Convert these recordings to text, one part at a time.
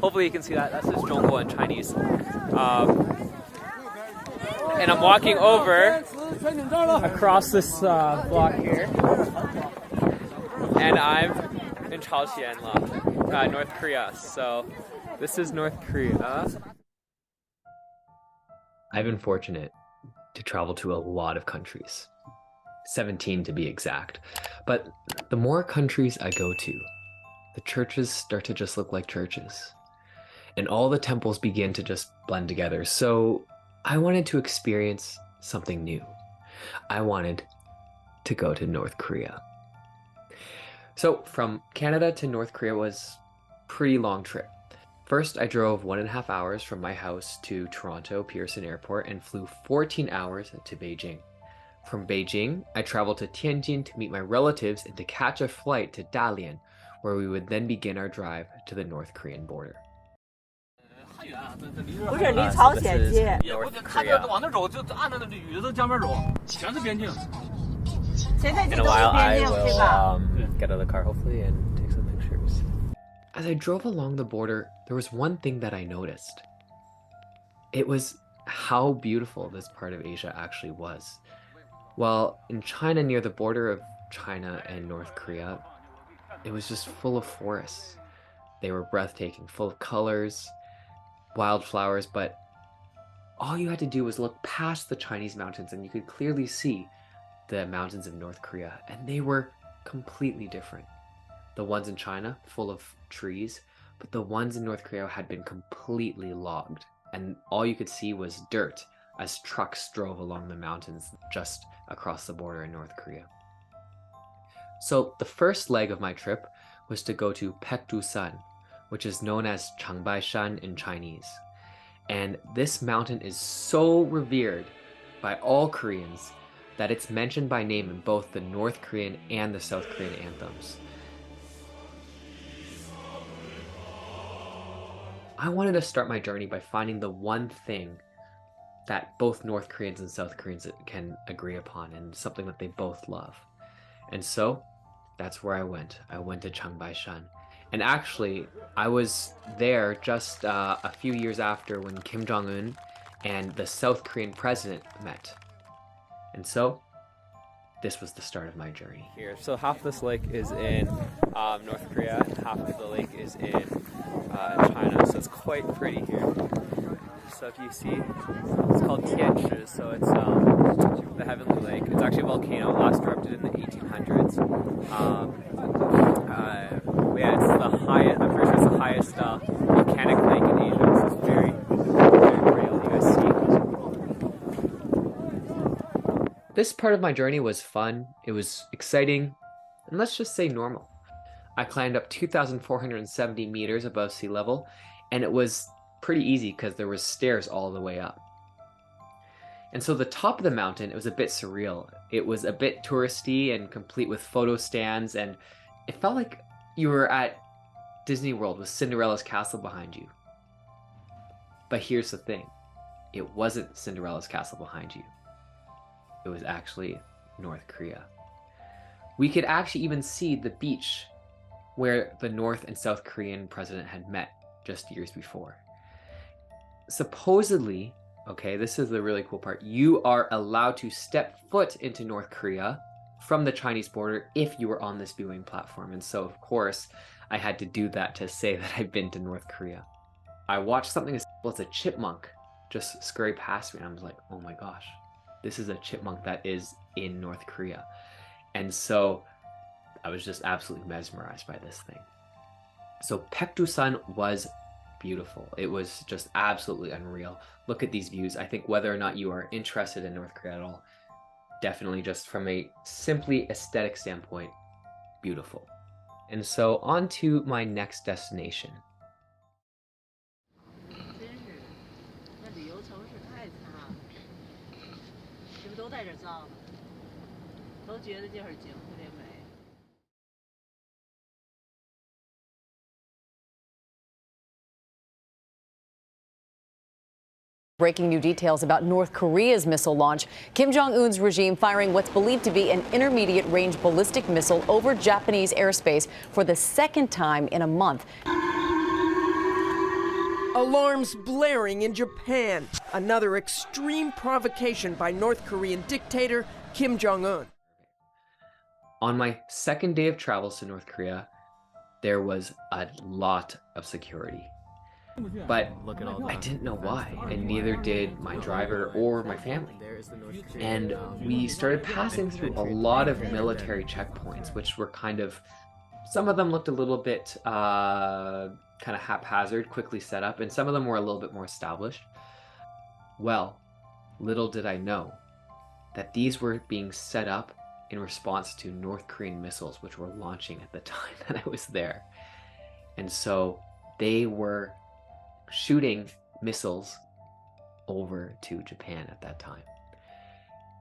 Hopefully you can see that. That's just Zhongguo in Chinese. And I'm walking over across this block here. And I'm in Chaoxian, North Korea. So this is North Korea. I've been fortunate to travel to a lot of countries. 17 to be exact. But the more countries I go to, the churches start to just look like churches. And all the temples begin to just blend together. So I wanted to experience something new. I wanted to go to North Korea. So from Canada to North Korea was a pretty long trip. First, I drove 1.5 hours from my house to Toronto Pearson Airport and flew 14 hours to Beijing. From Beijing, I traveled to Tianjin to meet my relatives and to catch a flight to Dalian, where we would then begin our drive to the North Korean border. In a while, I will get out of the car hopefully and take some pictures. As I drove along the border, there was one thing that I noticed. It was how beautiful this part of Asia actually was. Well, in China, near the border of China and North Korea, it was just full of forests. They were breathtaking, full of colors, wildflowers, but all you had to do was look past the Chinese mountains and you could clearly see the mountains of North Korea, and they were completely different. The ones in China, full of trees, but the ones in North Korea had been completely logged, and all you could see was dirt as trucks drove along the mountains just across the border in North Korea. So the first leg of my trip was to go to Pekdusan, which is known as Shan in Chinese. And this mountain is so revered by all Koreans that it's mentioned by name in both the North Korean and the South Korean anthems. I wanted to start my journey by finding the one thing that both North Koreans and South Koreans can agree upon, and something that they both love. And so that's where I went. I went to Shan. And actually, I was there just a few years after when Kim Jong-un and the South Korean president met. And so this was the start of my journey. Here, so half this lake is in North Korea, and half of the lake is in China, so it's quite pretty here. So if you see, it's called Tianshi, so it's the Heavenly Lake. It's actually a volcano, last erupted in the 1800s. Yeah, it's the highest, I'm pretty sure it's the highest volcanic lake in Asia, so it's very, very real, you guys see. This part of my journey was fun, it was exciting, and let's just say normal. I climbed up 2,470 meters above sea level, and it was pretty easy because there was stairs all the way up. And so the top of the mountain, it was a bit surreal. It was a bit touristy and complete with photo stands, and it felt like you were at Disney World with Cinderella's castle behind you. But here's the thing, it wasn't Cinderella's castle behind you. It was actually North Korea. We could actually even see the beach where the North and South Korean president had met just years before. Supposedly, okay, this is the really cool part, you are allowed to step foot into North Korea from the Chinese border if you were on this viewing platform. And so, of course, I had to do that to say that I've been to North Korea. I watched something as simple as a chipmunk just scurry past me, and I was like, oh my gosh, this is a chipmunk that is in North Korea. And so I was just absolutely mesmerized by this thing. So Pekdusan was beautiful. It was just absolutely unreal. Look at these views. I think whether or not you are interested in North Korea at all, definitely just from a simply aesthetic standpoint, beautiful. And so on to my next destination. Breaking new details about North Korea's missile launch. Kim Jong-un's regime firing what's believed to be an intermediate-range ballistic missile over Japanese airspace for the second time in a month. Alarms blaring in Japan. Another extreme provocation by North Korean dictator Kim Jong-un. On my second day of travels to North Korea, there was a lot of security. But I didn't know why, and neither did my driver or my family. And we started passing through a lot of military checkpoints, which were some of them looked a little bit kind of haphazard, quickly set up, and some of them were a little bit more established. Well, little did I know that these were being set up in response to North Korean missiles, which were launching at the time that I was there. And so they were shooting missiles over to Japan at that time.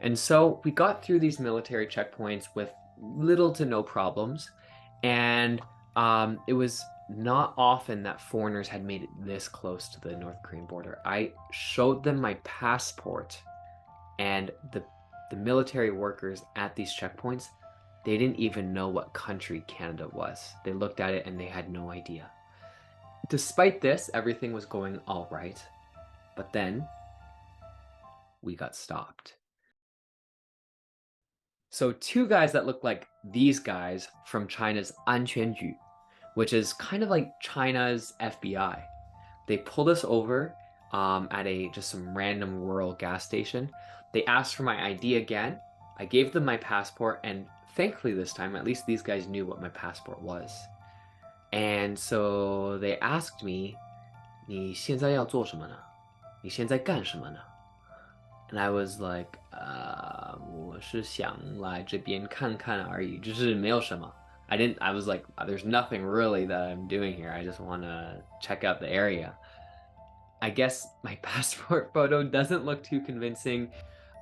And so we got through these military checkpoints with little to no problems. And it was not often that foreigners had made it this close to the North Korean border. I showed them my passport, and the military workers at these checkpoints, they didn't even know what country Canada was. They looked at it and they had no idea. Despite this, everything was going all right. But then we got stopped. So two guys that looked like these guys from China's 安全局, which is kind of like China's FBI. They pulled us over at just some random rural gas station. They asked for my ID again. I gave them my passport, and thankfully this time, at least these guys knew what my passport was. And so they asked me, 你现在要做什么呢? 你现在干什么呢? And I was like, 我是想来这边看看而已，就是没有什么。I was like, there's nothing really that I'm doing here. I just want to check out the area. I guess my passport photo doesn't look too convincing,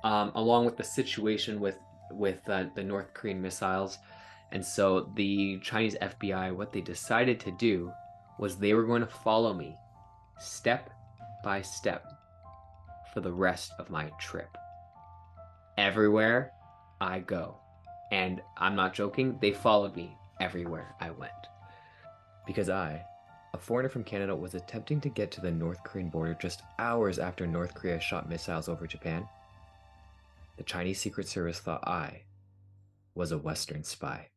along with the situation with the North Korean missiles. And so the Chinese FBI, what they decided to do was they were going to follow me step by step for the rest of my trip. Everywhere I go. And I'm not joking, they followed me everywhere I went. Because I, a foreigner from Canada, was attempting to get to the North Korean border just hours after North Korea shot missiles over Japan. The Chinese Secret Service thought I was a Western spy.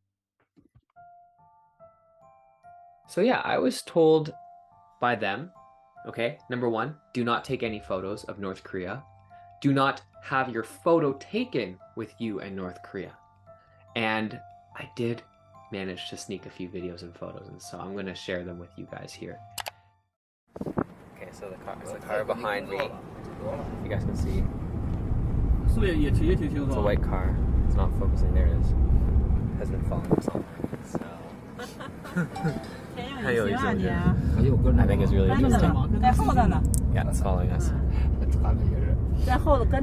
So yeah, I was told by them, okay, number one, do not take any photos of North Korea. Do not have your photo taken with you and North Korea. And I did manage to sneak a few videos and photos, and so I'm going to share them with you guys here. Okay, so the car behind me, you guys can see. It's a white car. It's not focusing. There it is. Has been following us all night. So. I think it's really interesting. Yeah, it's following us.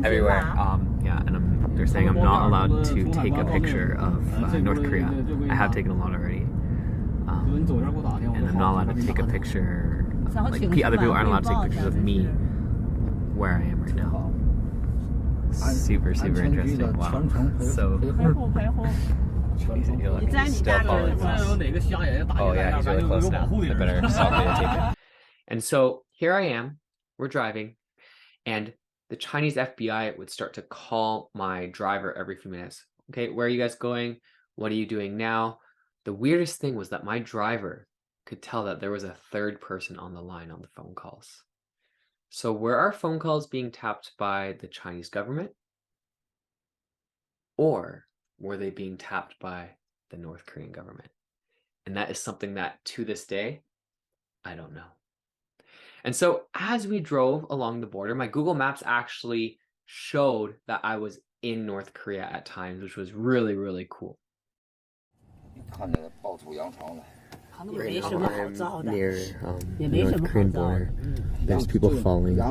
Everywhere. Yeah, and they're saying I'm not allowed to take a picture of North Korea. I have taken a lot already. And I'm not allowed to take a picture, like other people aren't allowed to take pictures of me where I am right now. Super interesting. Wow. So he's still following us. Oh yeah, he's really close now. I better stop videotaping. And so here I am, we're driving, and the Chinese FBI would start to call my driver every few minutes. Okay, where are you guys going? What are you doing now? The weirdest thing was that my driver could tell that there was a third person on the line on the phone calls. So were our phone calls being tapped by the Chinese government? Or were they being tapped by the North Korean government? And that is something that, to this day, I don't know. And so as we drove along the border, my Google Maps actually showed that I was in North Korea at times, which was really cool. Right now I'm near the North Korean border. There's people following me. They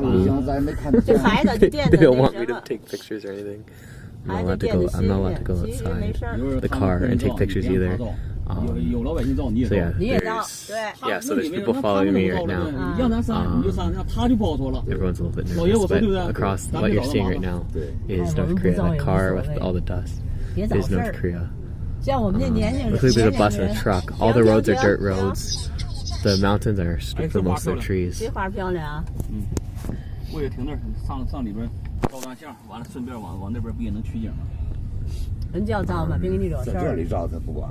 don't want me to take pictures or anything. I'm not allowed to go outside the car and take pictures either. So so there's people following me right now. Everyone's a little bit nervous, but across what you're seeing right now is North Korea. That car with all the dust is North Korea. Looks like there's a bus and a truck. All the roads are dirt roads. the mountains are stripped for most of their trees. 这花漂亮啊！我也停那儿上里边照张相，完了顺便往那边不也能取景吗？人叫照吧，别给你惹事儿。在这里照他不管。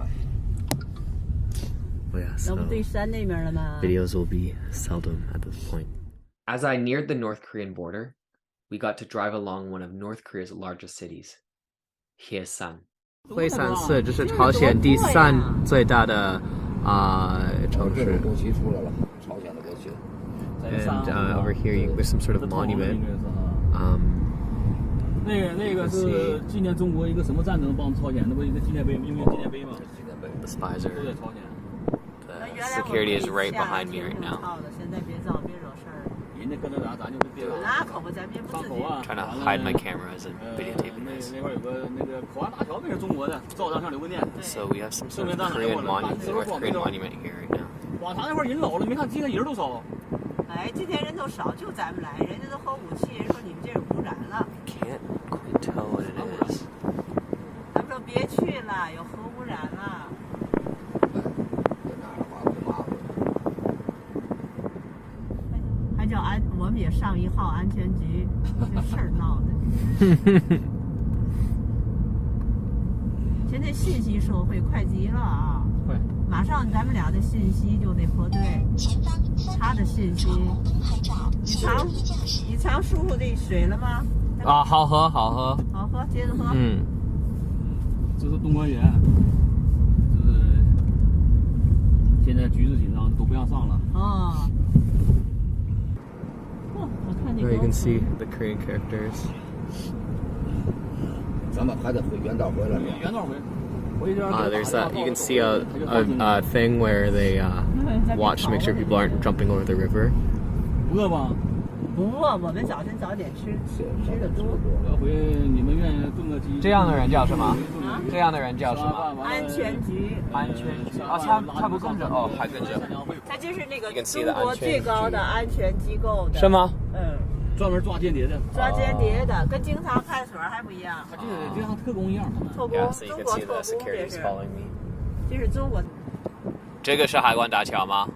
Oh yeah, 那 so 不对山那边了吗？ videos will be seldom at this point. As I neared the North Korean border, we got to drive along one of North Korea's largest cities, Hyesan. 惠山市这是朝鲜第3最大的城市。国旗出来了，朝鲜的国旗。And over here, there's some sort of monument. 那个是纪念中国一个什么战争帮朝鲜的不一个纪念碑，英雄纪念碑吗？ The spies are. 都在朝鲜。 The security is right behind me right now. 现在别照，别惹事儿。人家搁那咱就别惹。那可不，咱别不自己。Trying to hide my cameras and videotaping this. 那块有个那个口岸大桥，那是中国的，照张相留个念。 So we have some sort of Korean monument, North Korean monument here right now. 广场那块人老了，没看今天人都少。哎，今天人都少，就咱们来，人家都核武器，人说你们这是污染了。 Can't quite tell what it is. 咱们说别去了，有核污染了。 还叫我们也上1号安全局，这事儿闹的。现在信息社会快极了啊！快，马上咱们俩的信息就得核对，他的信息。你尝叔叔这水了吗？啊，好喝，好喝。好喝，接着喝。嗯。这是东关园，就是现在局势紧张，都不让上了。哦。 Where you can see the Korean characters. 咱们还得回原道回来。原道回。There's that. You can see a thing where they watch to make sure people aren't jumping over the river. 饿吗？不饿，我们早晨早点吃，吃的多。要回你们愿意炖个鸡。这样的人叫什么？这样的人叫什么？安全局。安全局啊，他不跟着哦，还跟着。他就是那个中国最高的安全机构的。是吗？嗯。 专门抓间谍的，抓间谍的，跟经常派出所还不一样。他就像特工一样，特工，中国特工这是。这是中国。这个是海关大桥吗？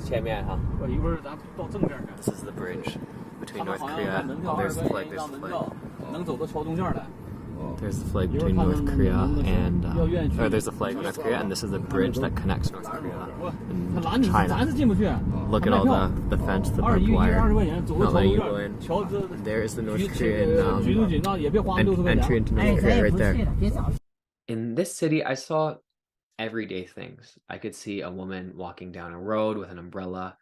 前面哈。一会儿咱到正面去。 This is the bridge between North Korea. Oh, there's the flag. There's the flag. 能走到桥中间来。 There's the flag between North Korea and, or there's the flag of North Korea, and this is the bridge that connects North Korea and China. Look at all the fence, the barbed wire, not letting you go in. There is the North Korean entry into North Korea right there. In this city, I saw everyday things. I could see a woman walking down a road with an umbrella.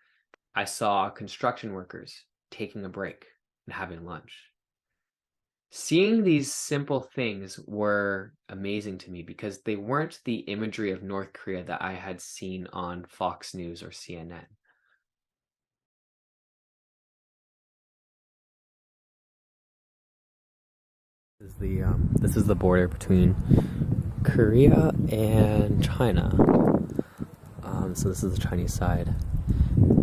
I saw construction workers taking a break and having lunch. Seeing these simple things were amazing to me because they weren't the imagery of North Korea that I had seen on Fox News or CNN. This is the border between Korea and China. So this is the Chinese side,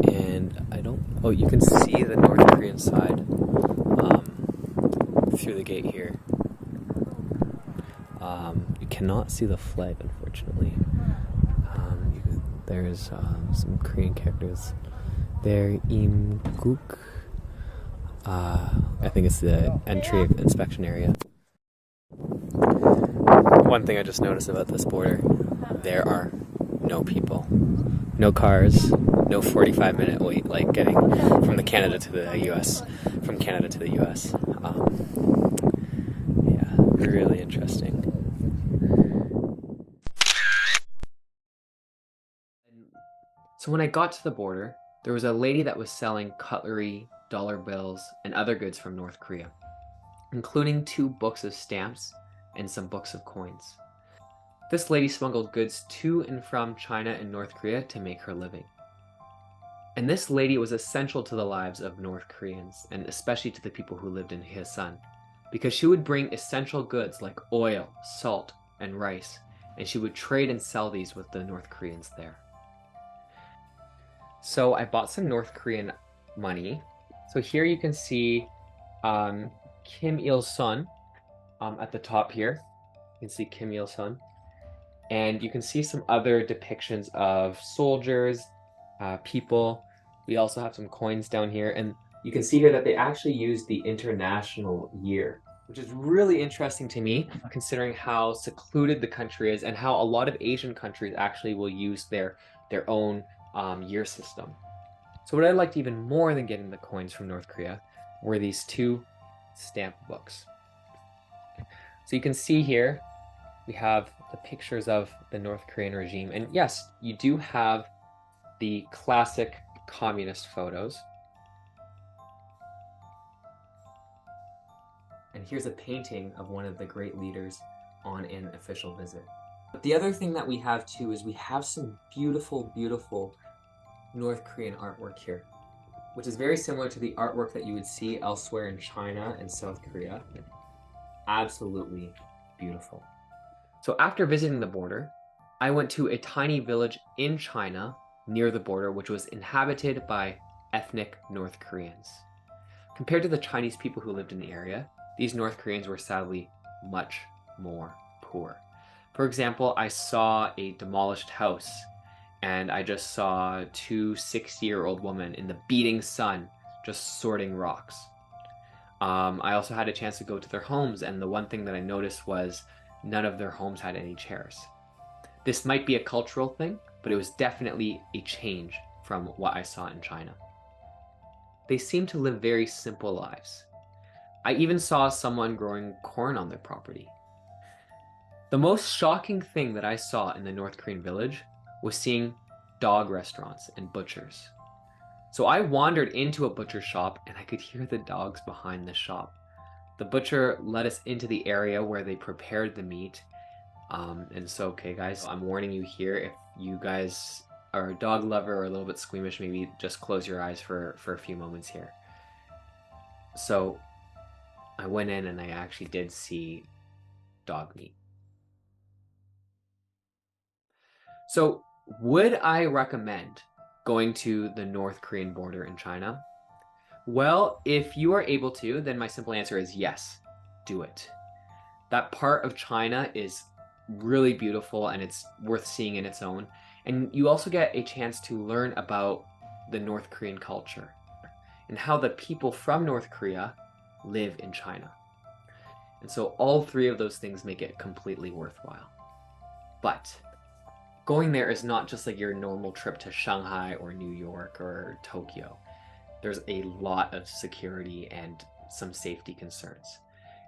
and you can see the North Korean side through the gate here. You cannot see the flag, unfortunately. There's some Korean characters there. Imguk. I think it's the entry inspection area. One thing I just noticed about this border, there are no people, no cars, no 45-minute wait like getting from Canada to the US. Yeah, really interesting. So when I got to the border, there was a lady that was selling cutlery, dollar bills, and other goods from North Korea, including 2 books of stamps and some books of coins. This lady smuggled goods to and from China and North Korea to make her living. And this lady was essential to the lives of North Koreans, and especially to the people who lived in Hyesan, because she would bring essential goods like oil, salt, and rice, and she would trade and sell these with the North Koreans there. So I bought some North Korean money. So here you can see Kim Il-sung at the top here. You can see Kim Il-sung. And you can see some other depictions of soldiers, people. We also have some coins down here, and you can see here that they actually use the international year, which is really interesting to me, considering how secluded the country is and how a lot of Asian countries actually will use their own year system. So what I liked even more than getting the coins from North Korea were these two stamp books. So you can see here, we have the pictures of the North Korean regime. And yes, you do have the classic communist photos. And here's a painting of one of the great leaders on an official visit. But the other thing that we have too is we have some beautiful, beautiful North Korean artwork here, which is very similar to the artwork that you would see elsewhere in China and South Korea. Absolutely beautiful. So after visiting the border, I went to a tiny village in China near the border, which was inhabited by ethnic North Koreans. Compared to the Chinese people who lived in the area, these North Koreans were sadly much more poor. For example, I saw a demolished house, and I just saw two 60-year-old women in the beating sun just sorting rocks. I also had a chance to go to their homes, and the one thing that I noticed was none of their homes had any chairs. This might be a cultural thing, but it was definitely a change from what I saw in China. They seem to live very simple lives. I even saw someone growing corn on their property. The most shocking thing that I saw in the North Korean village was seeing dog restaurants and butchers. So I wandered into a butcher shop and I could hear the dogs behind the shop. The butcher led us into the area where they prepared the meat. And so, okay guys, I'm warning you here, if you guys are a dog lover or a little bit squeamish, maybe just close your eyes for a few moments here. So I went in and I actually did see dog meat. So would I recommend going to the North Korean border in China? Well, if you are able to, then my simple answer is yes, do it. That part of China is really beautiful and it's worth seeing in its own. And you also get a chance to learn about the North Korean culture and how the people from North Korea live in China. And so all three of those things make it completely worthwhile. But going there is not just like your normal trip to Shanghai or New York or Tokyo. There's a lot of security and some safety concerns.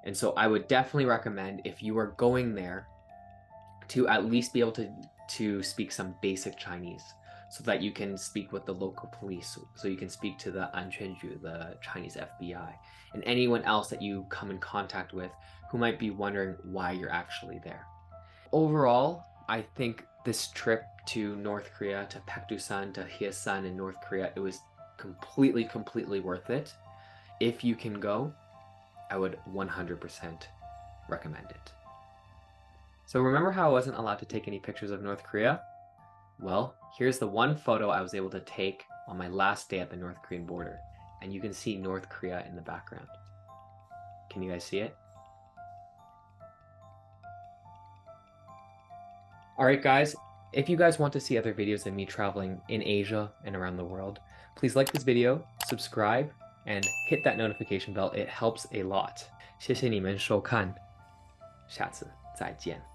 And so I would definitely recommend, if you are going there, to at least be able to speak some basic Chinese so that you can speak with the local police, so you can speak to the 安全局, the Chinese FBI, and anyone else that you come in contact with who might be wondering why you're actually there. Overall, I think this trip to North Korea, to Pekdusan, to Hyesan in North Korea, it was completely worth it. If you can go, I would 100% recommend it. So remember how I wasn't allowed to take any pictures of North Korea? Well, here's the one photo I was able to take on my last day at the North Korean border, and you can see North Korea in the background. Can you guys see it? Alright guys, if you guys want to see other videos of me traveling in Asia and around the world, please like this video, subscribe, and hit that notification bell. It helps a lot. 谢谢你们收看，下次再见。